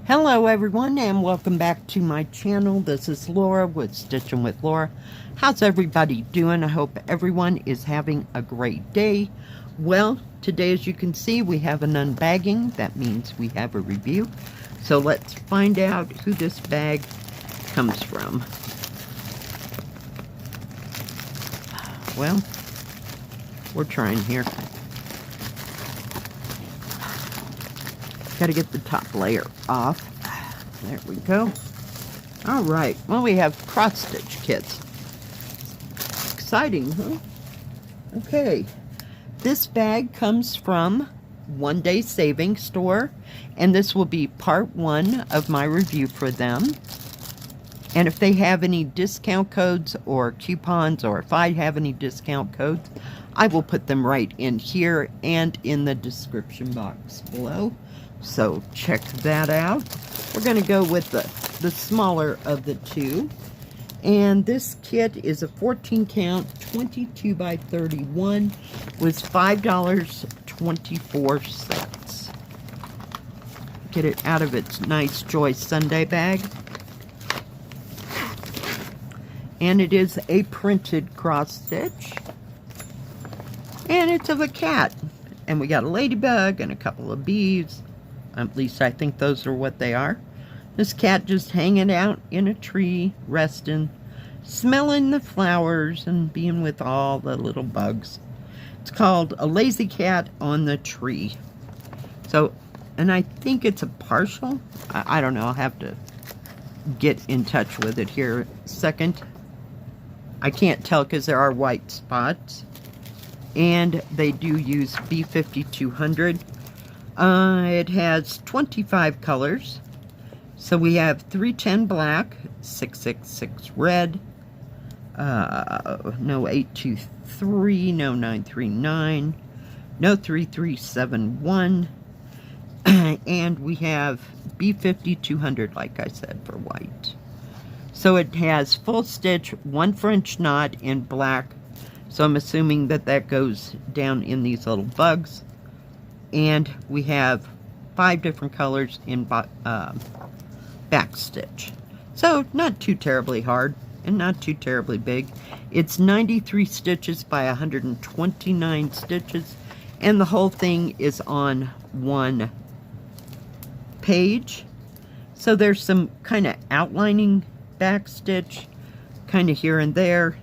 Hello everyone and welcome back to my channel. This is Laura with Stitching with Laura. How's everybody doing? I hope everyone is having a great day. Well, today as you can see we have an unbagging. That means we have a review. So let's find out who this bag comes from. Well, we're trying here. Got to get the top layer off. There we go. All right. Well, we have cross-stitch kits. Exciting, huh? Okay. This bag comes from OneDaySaving store, and this will be part 1 of my review for them. And if they have any discount codes or coupons, or if I have any discount codes, I will put them right in here and in the description box below. So check that out. We're going to go with the smaller of the two. And this kit is a 14 count, 22 by 31, was $5.24. Get it out of its nice Joy Sunday bag. And it is a printed cross stitch. And it's of a cat. And we got a ladybug and a couple of bees. At least I think those are what they are. This cat just hanging out in a tree, resting, smelling the flowers, and being with all the little bugs. It's called A Lazy Cat on the Tree. So, and I think it's a partial. I don't know. I'll have to get in touch with it here a second. I can't tell because there are white spots. And they do use B5200. It has 25 colors. So we have 310 black, 666 red, no 823, no 939, no 3371, and we have B5200, like I said, for white. So it has full stitch, 1 French knot in black. So I'm assuming that that goes down in these little bugs. And we have 5 different colors in back stitch. So not too terribly hard and not too terribly big. It's 93 stitches by 129 stitches. And the whole thing is on one page. So there's some kind of outlining back stitch kind of here and there.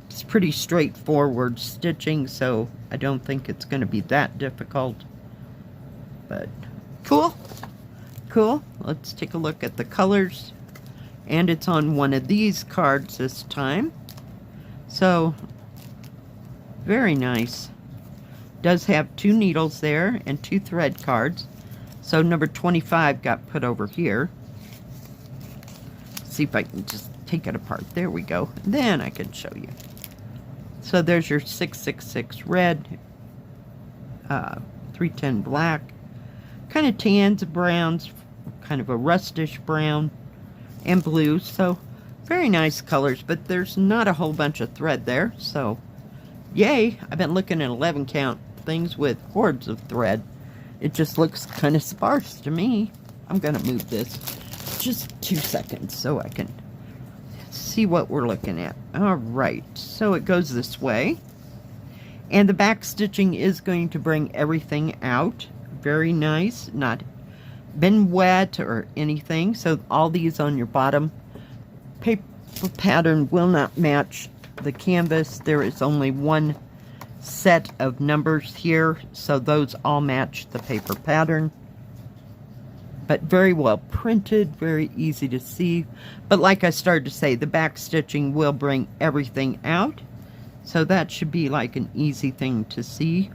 It's pretty straightforward stitching, so I don't think it's going to be that difficult. But cool. Cool. Let's take a look at the colors. And it's on one of these cards this time. So, very nice. Does have 2 needles there and 2 thread cards. So number 25 got put over here. See if I can just take it apart. There we go. Then I can show you. So there's your 666 red, 310 black, kind of tans, browns, kind of a rustish brown, and blue. So very nice colors, but there's not a whole bunch of thread there. So yay, I've been looking at 11 count things with hordes of thread. It just looks kind of sparse to me. I'm going to move this just 2 seconds so I can see what we're looking at. All right, so it goes this way, and the back stitching is going to bring everything out. Very nice, not been wet or anything. So all these on your bottom paper pattern will not match the canvas. There is only one set of numbers here, so those all match the paper pattern. But very well printed, very easy to see. But like I started to say, the back stitching will bring everything out. So that should be like an easy thing to see.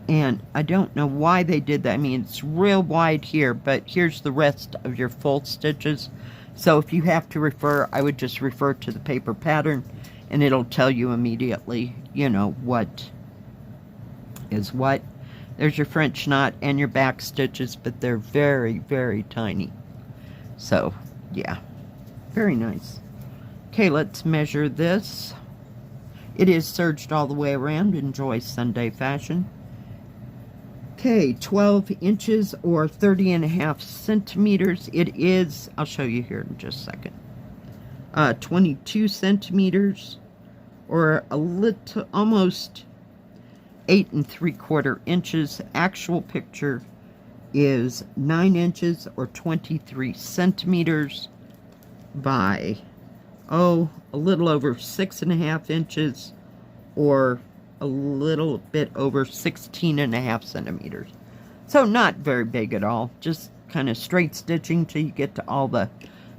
And I don't know why they did that. I mean, it's real wide here, but here's the rest of your full stitches. So if you have to refer, I would just refer to the paper pattern, and it'll tell you immediately, you know, what is what. There's your French knot and your back stitches, but they're very, very tiny. So, yeah, very nice. Okay, let's measure this. It is serged all the way around in Joy Sunday fashion. Okay, 12 inches or 30.5 centimeters. It is, I'll show you here in just a second. 22 centimeters or a little, almost 8 3/4 inches. Actual picture is 9 inches or 23 centimeters by, a little over 6.5 inches or a little bit over 16.5 centimeters. So not very big at all, just kind of straight stitching till you get to all the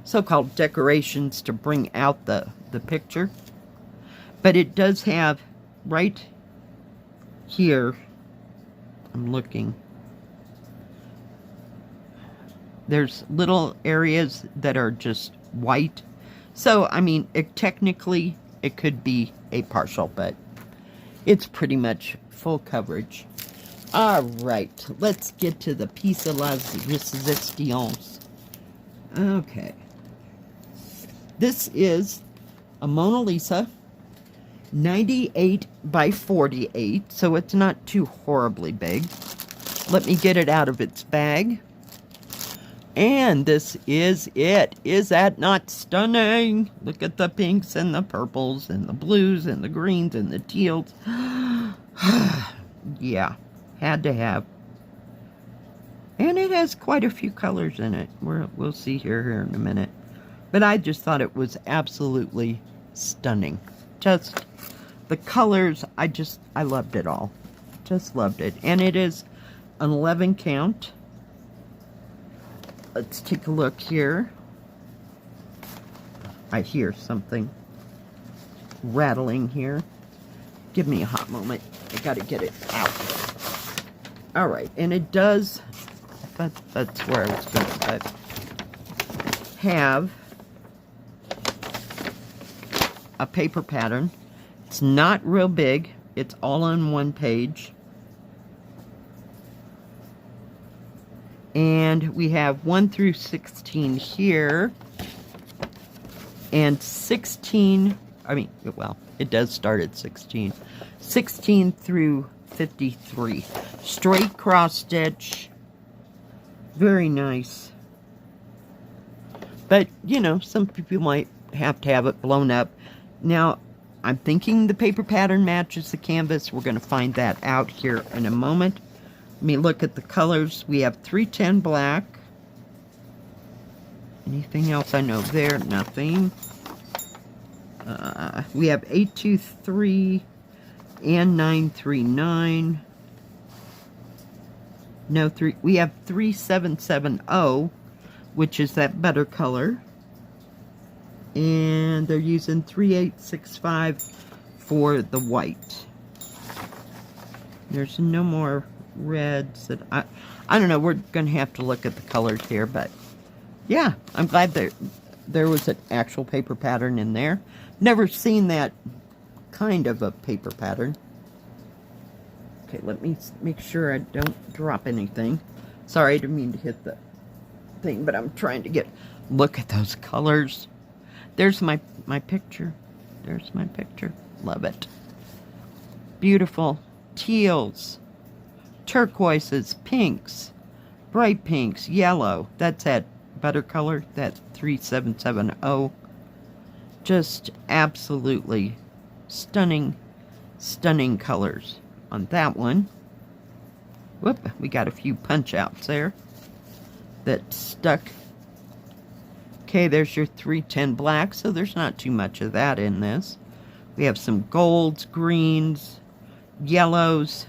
so-called decorations to bring out the picture. But it does have right here, I'm looking, there's little areas that are just white. So, I mean, technically it could be a partial, but it's pretty much full coverage. All right, let's get to the piece de la resistance. Okay. This is a Mona Lisa, 98 by 48, so it's not too horribly big. Let me get it out of its bag. And this is it. Is that not stunning? Look at the pinks and the purples and the blues and the greens and the teals. Yeah, had to have. And it has quite a few colors in it. We'll see here in a minute. But I just thought it was absolutely stunning. Just the colors, I loved it all. Just loved it. And it is an 11 count. Let's take a look here. I hear something rattling here. Give me a hot moment. I gotta get it out. All right, and it does, that's where I was going, but have a paper pattern. It's not real big. It's all on one page. And we have 1 through 16 here. And 16, well, it does start at 16. 16 through 53. Straight cross stitch. Very nice. But, you know, some people might have to have it blown up. Now, I'm thinking the paper pattern matches the canvas. We're going to find that out here in a moment. Let me look at the colors. We have 310 black. Anything else I know there? Nothing. We have 823 and 939. No, we have 3770, which is that better color. And they're using 3865 for the white. There's no more reds that I don't know. We're gonna have to look at the colors here, but yeah, I'm glad there was an actual paper pattern in there. Never seen that kind of a paper pattern. Okay, let me make sure I don't drop anything. Sorry, I didn't mean to hit the thing, but I'm trying to look at those colors. There's my picture. There's my picture. Love it. Beautiful teals, turquoises, pinks, bright pinks, yellow. That's that better color. That's 3770. Just absolutely stunning, stunning colors on that one. Whoop, we got a few punch outs there that stuck. Okay, there's your 310 black, so there's not too much of that in this. We have some golds, greens, yellows,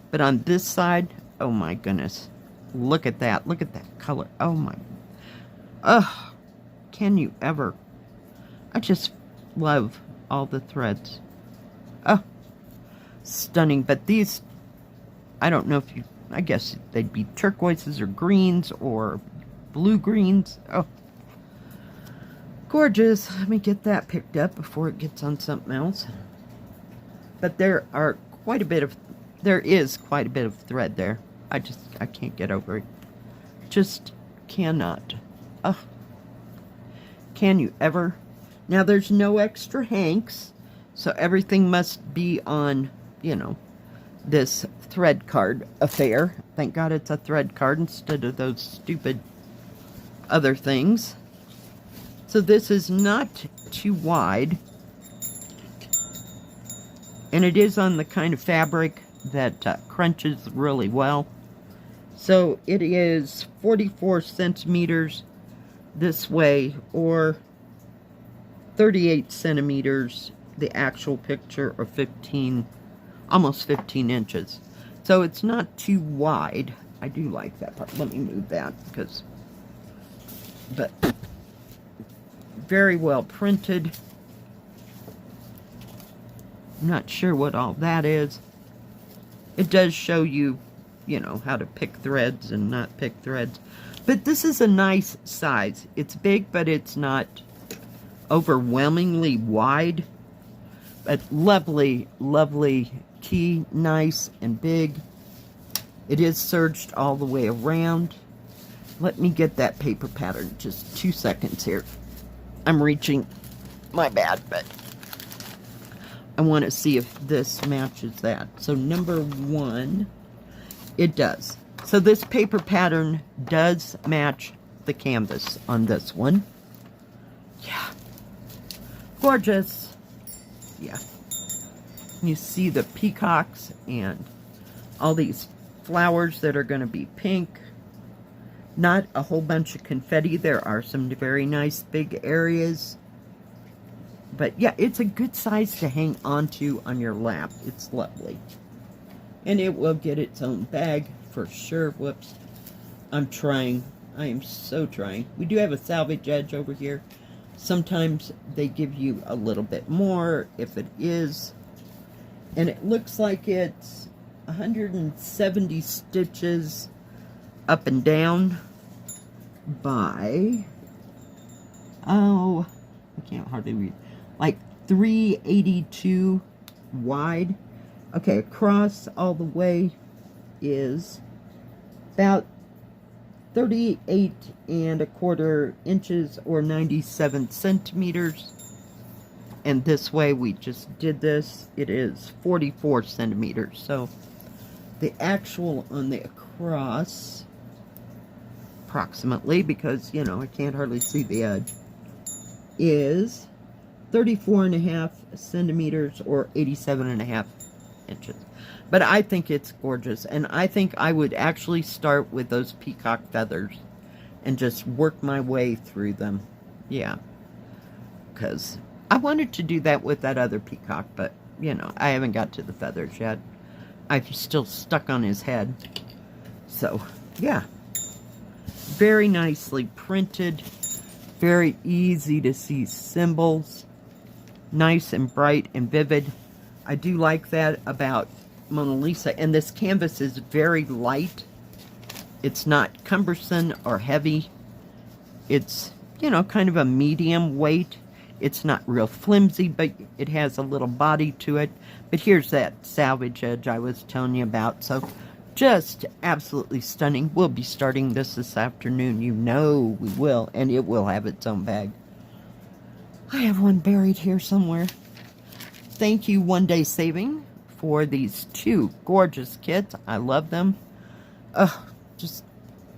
but on this side, oh my goodness, look at that color. Oh my, can you ever? I just love all the threads. Oh, stunning. But these, I don't know if I guess they'd be turquoises or greens or blue greens. Oh, gorgeous. Let me get that picked up before it gets on something else. But there is quite a bit of thread there. I can't get over it. Just cannot. Can you ever? Now there's no extra hanks, so everything must be on, you know, this thread card affair. Thank God it's a thread card instead of those stupid other things. So this is not too wide, and it is on the kind of fabric that crunches really well. So it is 44 centimeters this way, or 38 centimeters the actual picture, or 15, almost 15 inches. So it's not too wide. I do like that part. Let me move that, because, but very well printed. I'm not sure what all that is. It does show you, you know, how to pick threads and not pick threads. But this is a nice size. It's big, but it's not overwhelmingly wide. But lovely, lovely key, nice and big. It is serged all the way around. Let me get that paper pattern. Just 2 seconds here. I'm reaching. My bad, but I want to see if this matches that. So number 1, it does. So this paper pattern does match the canvas on this one. Yeah. Gorgeous. Yeah. You see the peacocks and all these flowers that are going to be pink. Not a whole bunch of confetti. There are some very nice big areas. But yeah, it's a good size to hang onto on your lap. It's lovely. And it will get its own bag for sure. Whoops. I'm trying. I am so trying. We do have a salvage edge over here. Sometimes they give you a little bit more if it is. And it looks like it's 170 stitches up and down by, oh, I can't hardly read, like 382 wide. Okay, across all the way is about 38¼ inches, or 97 centimeters. And this way we just did this, it is 44 centimeters. So the actual on the across, approximately, because, you know, I can't hardly see the edge, is 34½ centimeters, or 87½ inches. But I think it's gorgeous, and I think I would actually start with those peacock feathers and just work my way through them. Yeah, because I wanted to do that with that other peacock, but, you know, I haven't got to the feathers yet. I'm still stuck on his head. So, yeah. Very nicely printed. Very easy to see symbols. Nice and bright and vivid. I do like that about Mona Lisa. And this canvas is very light. It's not cumbersome or heavy. It's, you know, kind of a medium weight. It's not real flimsy, but it has a little body to it. But here's that salvage edge I was telling you about. So just absolutely stunning. We'll be starting this afternoon. You know we will. And it will have its own bag. I have one buried here somewhere. Thank you, OneDaySaving, for these 2 gorgeous kits. I love them. Just,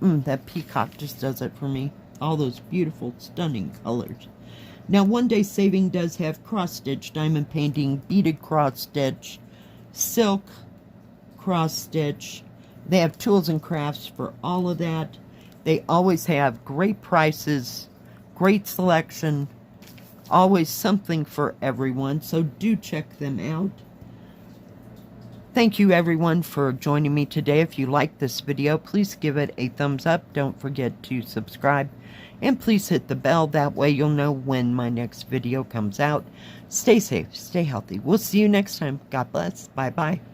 that peacock just does it for me. All those beautiful, stunning colors. Now, OneDaySaving does have cross-stitch, diamond painting, beaded cross-stitch, silk cross-stitch. They have tools and crafts for all of that. They always have great prices, great selection, always something for everyone. So do check them out. Thank you, everyone, for joining me today. If you like this video, please give it a thumbs up. Don't forget to subscribe. And please hit the bell. That way you'll know when my next video comes out. Stay safe. Stay healthy. We'll see you next time. God bless. Bye-bye.